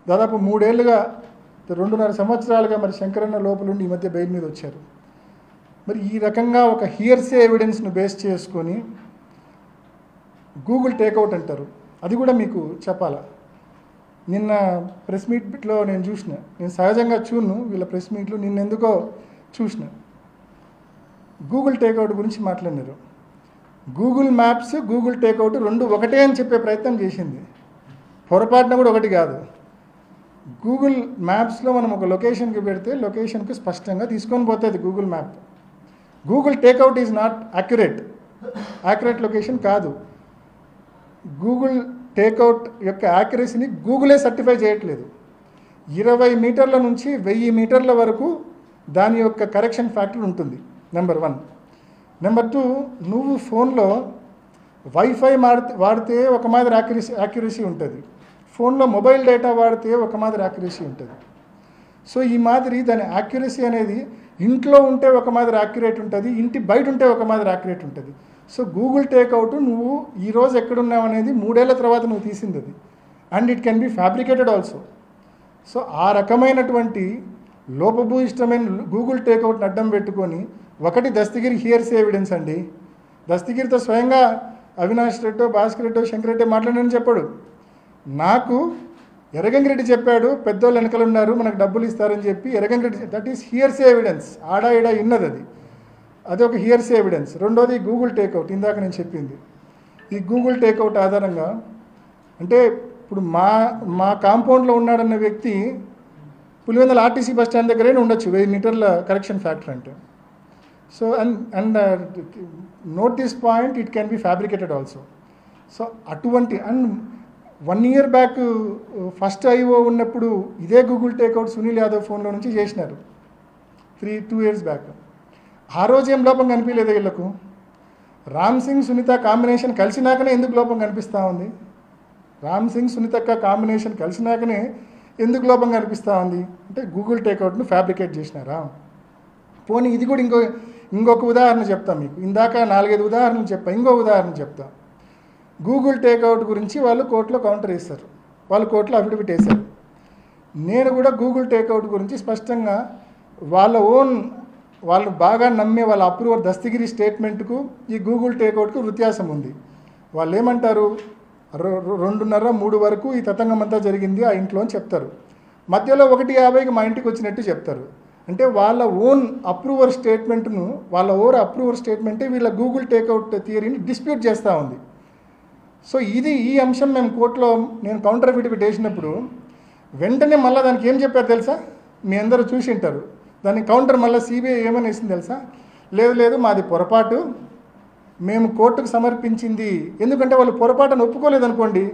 దాదాపు 3 ఏళ్లుగా 2.5 సంవత్సరాలుగా మరి శంకరన్న లోపలుండి ఈ మధ్య బెయిల్ మీద వచ్చారు. మరి ఈ రకంగా ఒక హియర్సే ఎవిడెన్స్ను బేస్ చేసుకొని గూగుల్ టేక్అవుట్ అంటారు. అది కూడా మీకు చెప్పాలా, నిన్న ప్రెస్ మీట్లో నేను చూసిన, నేను సహజంగా చూడను వీళ్ళ ప్రెస్ మీట్లు, నిన్నెందుకో చూసిన. గూగుల్ టేక్అవుట్ గురించి మాట్లాడినారు. గూగుల్ మ్యాప్స్ గూగుల్ టేక్అవుట్ రెండు ఒకటే అని చెప్పే ప్రయత్నం చేసింది. పొరపాటున కూడా ఒకటి కాదు. గూగుల్ మ్యాప్స్లో మనం ఒక లొకేషన్కి పెడితే లొకేషన్కి స్పష్టంగా తీసుకొని పోతుంది Google map. Google takeout is not accurate location కాదు. గూగుల్ టేక్అవుట్ యొక్క యాక్యురసీని గూగులే సర్టిఫై చేయట్లేదు. 20 మీటర్ల నుంచి 1000 మీటర్ల వరకు దాని యొక్క కరెక్షన్ ఫ్యాక్టర్ ఉంటుంది, నెంబర్ 1. నెంబర్ 2, నువ్వు ఫోన్లో వైఫై వాడితే ఒక మాదిరి యాక్యురసీ ఉంటుంది, ఫోన్లో మొబైల్ డేటా వాడితే ఒక మాదిరి యాక్యురసీ ఉంటుంది. సో ఈ మాదిరి దాని యాక్యురసీ అనేది ఇంట్లో ఉంటే ఒక మాదిరి యాక్యురేట్ ఉంటుంది, ఇంటి బయట ఉంటే ఒక మాదిరి యాక్యురేట్ ఉంటుంది. సో గూగుల్ టేక్అవుట్ నువ్వు ఈరోజు ఎక్కడున్నావు అనేది 3 ఏళ్ల తర్వాత నువ్వు తీసింది అది, and it can be fabricated also. So ఆ రకమైనటువంటి లోపభూయిష్టమైన గూగుల్ టేక్అవుట్ని అడ్డం పెట్టుకొని, ఒకటి దస్తగిరి హియర్సే ఎవిడెన్స్ అండి. దస్తగిరితో స్వయంగా అవినాష్ రెడ్డో, భాస్కర్ రెడ్డో, శంకర్ రెడ్డి మాట్లాడని చెప్పాడు. నాకు ఎర్రగంగిరెడ్డి చెప్పాడు, పెద్దోళ్ళు వెనకలు ఉన్నారు మనకు డబ్బులు ఇస్తారని చెప్పి. Erra Gangi Reddy, that is hearsay evidence. ఆడా ఈడా ఇన్నది అది, అదొక హియర్సే ఎవిడెన్స్. రెండోది గూగుల్ టేక్అవుట్, ఇందాక నేను చెప్పింది. ఈ గూగుల్ టేక్అవుట్ ఆధారంగా అంటే ఇప్పుడు మా కాంపౌండ్లో ఉన్నాడన్న వ్యక్తి పులివెందుల ఆర్టీసీ బస్ స్టాండ్ దగ్గరే ఉండొచ్చు, 1000 మీటర్ల కరెక్షన్ ఫ్యాక్టర్ అంటే. So and note this point, it can be fabricated also. So అటువంటి, and 1 year back first IO ఉన్నప్పుడు ఇదే గూగుల్ టేక్అవుట్ సునీల్ యాదవ్ ఫోన్లో నుంచి చేసినారు, 2 years బ్యాక్. ఆ రోజు ఏం లోపం కనిపించలేదు వీళ్ళకు. రామ్ సింగ్ సునీత కాంబినేషన్ కలిసినాకనే ఎందుకు లోపం కనిపిస్తూ ఉంది? రామ్ సింగ్ సునీతక్క కాంబినేషన్ కలిసినాకనే ఎందుకు లోపం కనిపిస్తూ ఉంది అంటే గూగుల్ టేక్అవుట్ను ఫ్యాబ్రికేట్ చేసినారా? పోనీ ఇది కూడా ఇంకొక ఉదాహరణ చెప్తా మీకు. ఇందాక 4-5 ఉదాహరణలు చెప్పా, ఇంకో ఉదాహరణ చెప్తా. గూగుల్ టేక్అవుట్ గురించి వాళ్ళు కోర్టులో కౌంటర్ వేస్తారు, వాళ్ళు కోర్టులో అఫిడవిట్ వేశారు. నేను కూడా గూగుల్ టేక్అవుట్ గురించి స్పష్టంగా వాళ్ళు బాగా నమ్మే వాళ్ళ అప్రూవర్ దస్తగిరి స్టేట్మెంట్కు ఈ గూగుల్ టేక్అవుట్కు వ్యత్యాసం ఉంది. వాళ్ళు ఏమంటారు, 2:30-3 వరకు ఈ తతంగం అంతా జరిగింది ఆ ఇంట్లో అని చెప్తారు. మధ్యలో 1:50కి మా ఇంటికి వచ్చినట్టు చెప్తారు. అంటే వాళ్ళ ఓన్ అప్రూవర్ స్టేట్మెంటే వీళ్ళ గూగుల్ టేక్అవుట్ థియరీని డిస్ప్యూట్ చేస్తూ ఉంది. సో ఈ అంశం మేము కోర్టులో నేను కౌంటర్ అఫిడవిట్ వేసినప్పుడు వెంటనే మళ్ళీ దానికి ఏం చెప్పారు తెలుసా? మీ అందరూ చూసి ఉంటారు. దానికి కౌంటర్ మళ్ళీ సిబిఐ ఏమని వేసింది తెలుసా? లేదు మాది పొరపాటు, మేము కోర్టుకు సమర్పించింది. ఎందుకంటే వాళ్ళు పొరపాటును ఒప్పుకోలేదు అనుకోండి,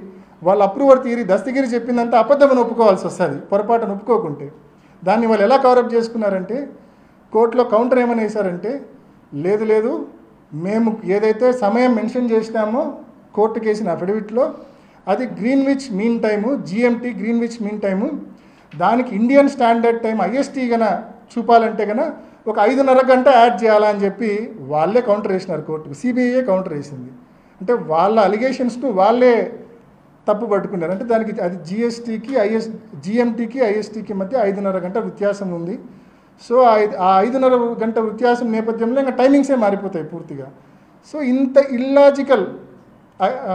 వాళ్ళ అప్రూవర్ థియరీ దస్తగిరి చెప్పిందంతా అబద్ధమని ఒప్పుకోవాల్సి వస్తుంది పొరపాటును ఒప్పుకోకుంటే. దాన్ని వాళ్ళు ఎలా కవరప్ చేసుకున్నారంటే, కోర్టులో కౌంటర్ ఏమని వేశారంటే, లేదు మేము ఏదైతే సమయం మెన్షన్ చేసినామో కోర్టుకు వేసిన అఫిడవిట్లో అది Greenwich mean time, GMT Greenwich mean time, దానికి ఇండియన్ స్టాండర్డ్ టైం ఐఎస్టీ గన చూపాలంటే కన్నా ఒక 5:30 గంట యాడ్ చేయాలని చెప్పి వాళ్ళే కౌంటర్ వేసినారు కోర్టుకు. సిబిఐ కౌంటర్ వేసింది. అంటే వాళ్ళ అలిగేషన్స్ను వాళ్ళే తప్పు పట్టుకున్నారు. అంటే దానికి అది జిఎంటీకి ఐఎస్టీకి మధ్య 5:30 గంట వ్యత్యాసం ఉంది. సో ఆ 5:30 గంట వ్యత్యాసం నేపథ్యంలో ఇంకా టైమింగ్సే మారిపోతాయి పూర్తిగా. సో ఇంత ఇల్లాజికల్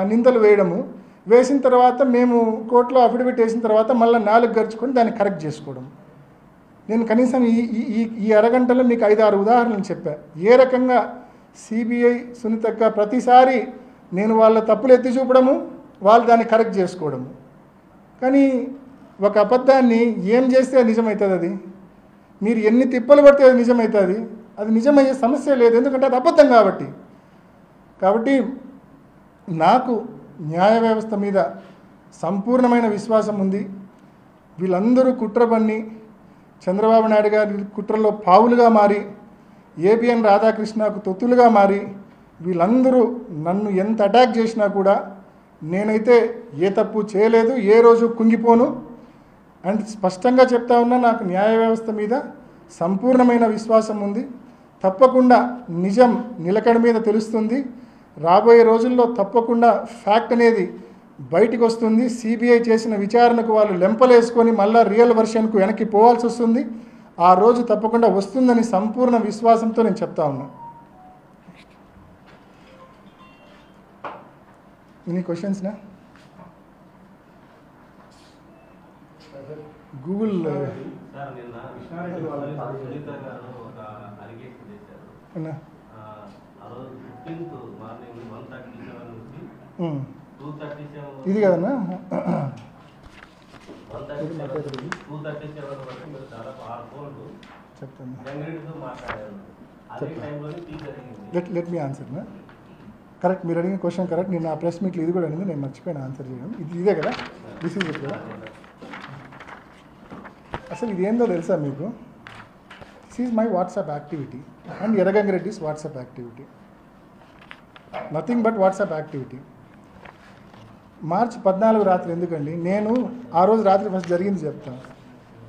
నిందలు వేసిన తర్వాత మేము కోర్టులో అఫిడవిట్ వేసిన తర్వాత మళ్ళీ 4 గడుచుకొని దాన్ని కరెక్ట్ చేసుకోవడం. నేను కనీసం ఈ అరగంటలో మీకు 5-6 ఉదాహరణలు చెప్పా. ఏ రకంగా సిబిఐ సునీతక్క ప్రతిసారి నేను వాళ్ళ తప్పులు ఎత్తి చూపడము, వాళ్ళు దాన్ని కరెక్ట్ చేసుకోవడము. కానీ ఒక అబద్ధాన్ని ఏం చేస్తే అది నిజమవుతుంది? అది మీరు ఎన్ని తిప్పలు పడితే అది నిజమవుతుంది? అది నిజమయ్యే సమస్య లేదు, ఎందుకంటే అది అబద్ధం కాబట్టి నాకు న్యాయ వ్యవస్థ మీద సంపూర్ణమైన విశ్వాసం ఉంది. వీళ్ళందరూ కుట్ర పన్ని చంద్రబాబు నాయుడు గారి కుట్రలో పావులుగా మారి, ఏబిఎన్ రాధాకృష్ణకు తొత్తులుగా మారి, వీళ్ళందరూ నన్ను ఎంత అటాక్ చేసినా కూడా నేనైతే ఏ తప్పు చేయలేదు, ఏ రోజు కుంగిపోను. అండ్ స్పష్టంగా చెప్తా ఉన్నా, నాకు న్యాయ వ్యవస్థ మీద సంపూర్ణమైన విశ్వాసం ఉంది. తప్పకుండా నిజం నిలకడ మీద తెలుస్తుంది. రాబోయే రోజుల్లో తప్పకుండా ఫ్యాక్ట్ అనేది బయటికి వస్తుంది. సిబిఐ చేసిన విచారణకు వాళ్ళు లెంపలేసుకొని మళ్ళీ రియల్ వర్షన్కు వెనక్కి పోవాల్సి వస్తుంది. ఆ రోజు తప్పకుండా వస్తుందని సంపూర్ణ విశ్వాసంతో నేను చెప్తా ఉన్నా. ఎనీ క్వశ్చన్స్నా? గూగుల్ ఇది కదన్నా చెప్తాను. లెట్ మీ ఆన్సర్ నా కరెక్ట్. మీరు అడిగిన క్వశ్చన్ కరెక్ట్. నేను ఆ ప్రెస్ మీట్లో ఇది కూడా అడిగింది, నేను మర్చిపోయిన ఆన్సర్ చేయడం. ఇదే కదా, దిస్ ఈజ్ ఇట్ కదా. అసలు ఇది ఏందో తెలుసా మీకు? This is my WhatsApp activity and Erragangireddy's WhatsApp activity. Nothing but WhatsApp activity. March 14 రాత్రి ఎందుకండి? నేను ఆ రోజు రాత్రి ఫస్ట్ జరిగింది చెప్తాను.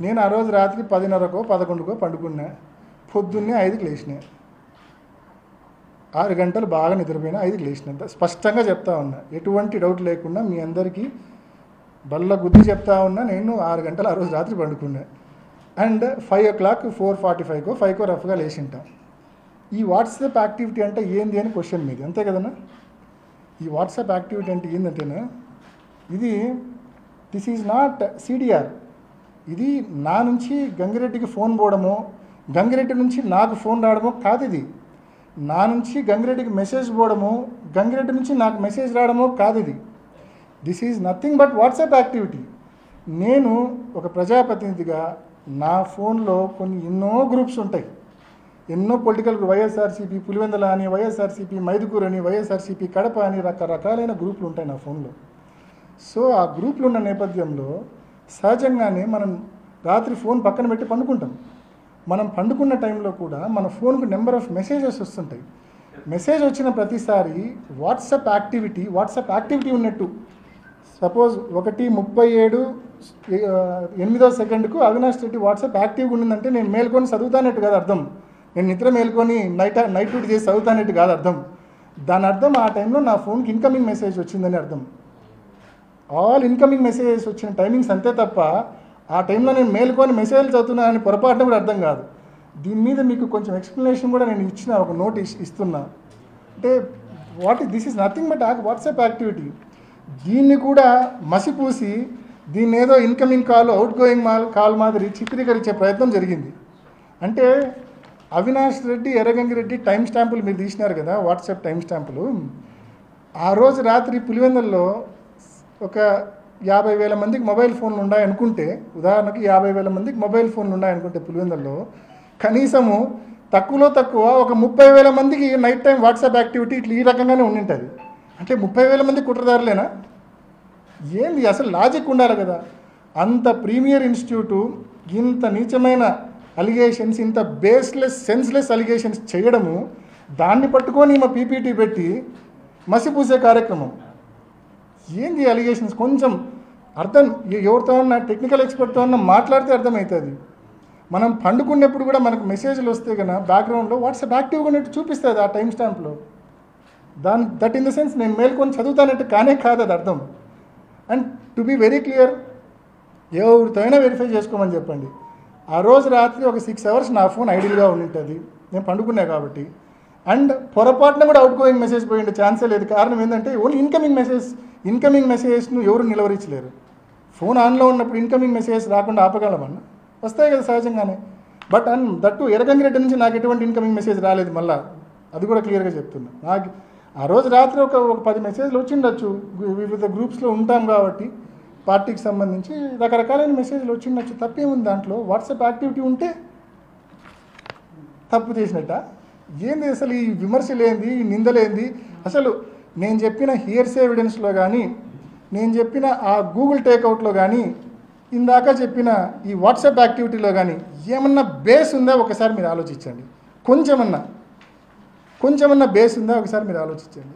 నేను ఆ రోజు రాత్రి 10:30కో 11కో పండుకున్నా. పొద్దున్నే 5కి లేచిన. 6 గంటలు బాగా నిద్రపోయినా 5కి లేచిన. స్పష్టంగా చెప్తా ఉన్నా, ఎటువంటి డౌట్ లేకుండా మీ అందరికీ బల్ల గుద్ది చెప్తా ఉన్నా. నేను 6 గంటలు ఆ రోజు రాత్రి పండుకున్నా. అండ్ 5 o'clock 4:45కో 5కో రఫ్గా లేచింటాం. ఈ వాట్సాప్ యాక్టివిటీ అంటే ఏంది అని క్వశ్చన్ మీది, అంతే కదన్నా? ఈ వాట్సాప్ యాక్టివిటీ అంటే ఏంటంటేనా, ఇది దిస్ ఈజ్ నాట్ సిడిఆర్. ఇది నా నుంచి గంగిరెడ్డికి ఫోన్ పోవడమో, గంగిరెడ్డి నుంచి నాకు ఫోన్ రావడమో కాదు. ఇది నా నుంచి గంగిరెడ్డికి మెసేజ్ పోవడమో, గంగిరెడ్డి నుంచి నాకు మెసేజ్ రావడమో కాదు. ఇది this is nothing but WhatsApp activity. నేను ఒక ప్రజాప్రతినిధిగా నా ఫోన్లో ఎన్నో గ్రూప్స్ ఉంటాయి. ఎన్నో పొలిటికల్ వైఎస్ఆర్సీపీ పులివెందల అని, వైఎస్ఆర్సీపీ మైదుకూరు అని, వైఎస్ఆర్సీపీ కడప అని రకరకాలైన గ్రూపులు ఉంటాయి నా ఫోన్లో. సో ఆ గ్రూపులు ఉన్న నేపథ్యంలో సహజంగానే మనం రాత్రి ఫోన్ పక్కన పెట్టి పండుకుంటాం. మనం పండుకున్న టైంలో కూడా మన ఫోన్కు నెంబర్ ఆఫ్ మెసేజెస్ వస్తుంటాయి. మెసేజ్ వచ్చిన ప్రతిసారి వాట్సాప్ యాక్టివిటీ ఉన్నట్టు. సపోజ్ 1:37 8వ సెకండ్కు అవినాష్ రెడ్డి వాట్సాప్ యాక్టివ్గా ఉండిందంటే నేను మేల్కొని చదువుతానట్టు కాదు అర్థం. నేను నిద్ర మేల్కొని నైట్ డ్యూటీ చేసి చదువుతానట్టు కాదు అర్థం. దాని అర్థం ఆ టైంలో నా ఫోన్కి ఇన్కమింగ్ మెసేజ్ వచ్చిందని అర్థం. ఆల్ ఇన్కమింగ్ మెసేజెస్ వచ్చిన టైమింగ్స్ అంతే తప్ప ఆ టైంలో నేను మేల్కొని మెసేజ్లు చదువుతున్నానని పొరపాటున కూడా అర్థం కాదు. దీని మీద మీకు కొంచెం ఎక్స్ప్లెనేషన్ కూడా నేను ఇచ్చిన, ఒక నోట్ ఇస్తున్నా. అంటే this is nothing but WhatsApp activity. దీన్ని కూడా మసిపూసి దీన్ని ఏదో incoming call, out going call మాదిరి చిత్రీకరించే ప్రయత్నం జరిగింది. అంటే అవినాష్ రెడ్డి, ఎర్రగంగిరెడ్డి టైం స్టాంపులు మీరు తీసినారు కదా, వాట్సాప్ టైం స్టాంపులు. ఆ రోజు రాత్రి పులివెందుల్లో ఒక 50,000 మందికి మొబైల్ ఫోన్లు ఉన్నాయనుకుంటే, ఉదాహరణకి 50,000 మందికి మొబైల్ ఫోన్లు ఉన్నాయనుకుంటే పులివెందుల్లో కనీసము తక్కువలో తక్కువ ఒక 30,000 మందికి నైట్ టైం వాట్సాప్ యాక్టివిటీ ఇట్లా ఈ రకంగానే ఉండింటుంది. అంటే 30,000 మంది కుట్రదారులేనా? ఏంది అసలు? లాజిక్ ఉండాలి కదా. అంత ప్రీమియర్ ఇన్స్టిట్యూటు ఇంత నీచమైన అలిగేషన్స్, ఇంత బేస్లెస్ సెన్స్లెస్ అలిగేషన్స్ చేయడము, దాన్ని పట్టుకొని మా పీపీటీ పెట్టి మసిపూసే కార్యక్రమం. ఏంది అలిగేషన్స్? కొంచెం అర్థం, ఎవరితో అన్నా టెక్నికల్ ఎక్స్పర్ట్తో అన్నా మాట్లాడితే అర్థమవుతుంది. మనం పండుకున్నప్పుడు కూడా మనకు మెసేజ్లు వస్తే కన్నా బ్యాక్గ్రౌండ్లో వాట్సాప్ యాక్టివ్గా ఉన్నట్టు చూపిస్తుంది ఆ టైం స్టాంప్లో. దట్ ఇన్ ద సెన్స్ నేను మేల్కొని చదువుతానట్టు కానే కాదు అది అర్థం. And to be very clear, ఎవరితో అయినా వెరిఫై చేసుకోమని చెప్పండి. ఆ రోజు రాత్రి ఒక 6 hours నా ఫోన్ ఐడియల్గా ఉండింటుంది, నేను పండుకున్నా కాబట్టి. అండ్ పొరపాటున కూడా అవుట్ గోయింగ్ మెసేజ్ పోయిండే ఛాన్సే లేదు. కారణం ఏంటంటే ఓన్లీ ఇన్కమింగ్ మెసేజెస్ను ఎవరు నిలవరించలేరు. ఫోన్ ఆన్లో ఉన్నప్పుడు ఇన్కమింగ్ మెసేజ్ రాకుండా ఆపగలమన్నా? వస్తాయి కదా సహజంగానే. బట్ దట్టు ఎర్రగంగిరెడ్డి నుంచి నాకు ఎటువంటి ఇన్కమింగ్ మెసేజ్ రాలేదు. మళ్ళీ అది కూడా క్లియర్గా చెప్తున్నా. నాకు ఆ రోజు రాత్రి ఒక 10 మెసేజ్లు వచ్చిండొచ్చు. వివిధ గ్రూప్స్లో ఉంటాం కాబట్టి పార్టీకి సంబంధించి రకరకాలైన మెసేజ్లు వచ్చిండొచ్చు. తప్పేముంది దాంట్లో? వాట్సాప్ యాక్టివిటీ ఉంటే తప్పు చేసినట్ట? ఏంది అసలు ఈ విమర్శలేంది, ఈ నిందలేంది? అసలు నేను చెప్పిన హియర్స్ ఎవిడెన్స్లో కానీ, నేను చెప్పిన ఆ గూగుల్ టేక్అవుట్లో కానీ, ఇందాక చెప్పిన ఈ వాట్సాప్ యాక్టివిటీలో కానీ ఏమన్నా బేస్ ఉందా ఒకసారి మీరు ఆలోచించండి. కొంచెమన్నా బేస్ ఉందా ఒకసారి మీరు ఆలోచించండి.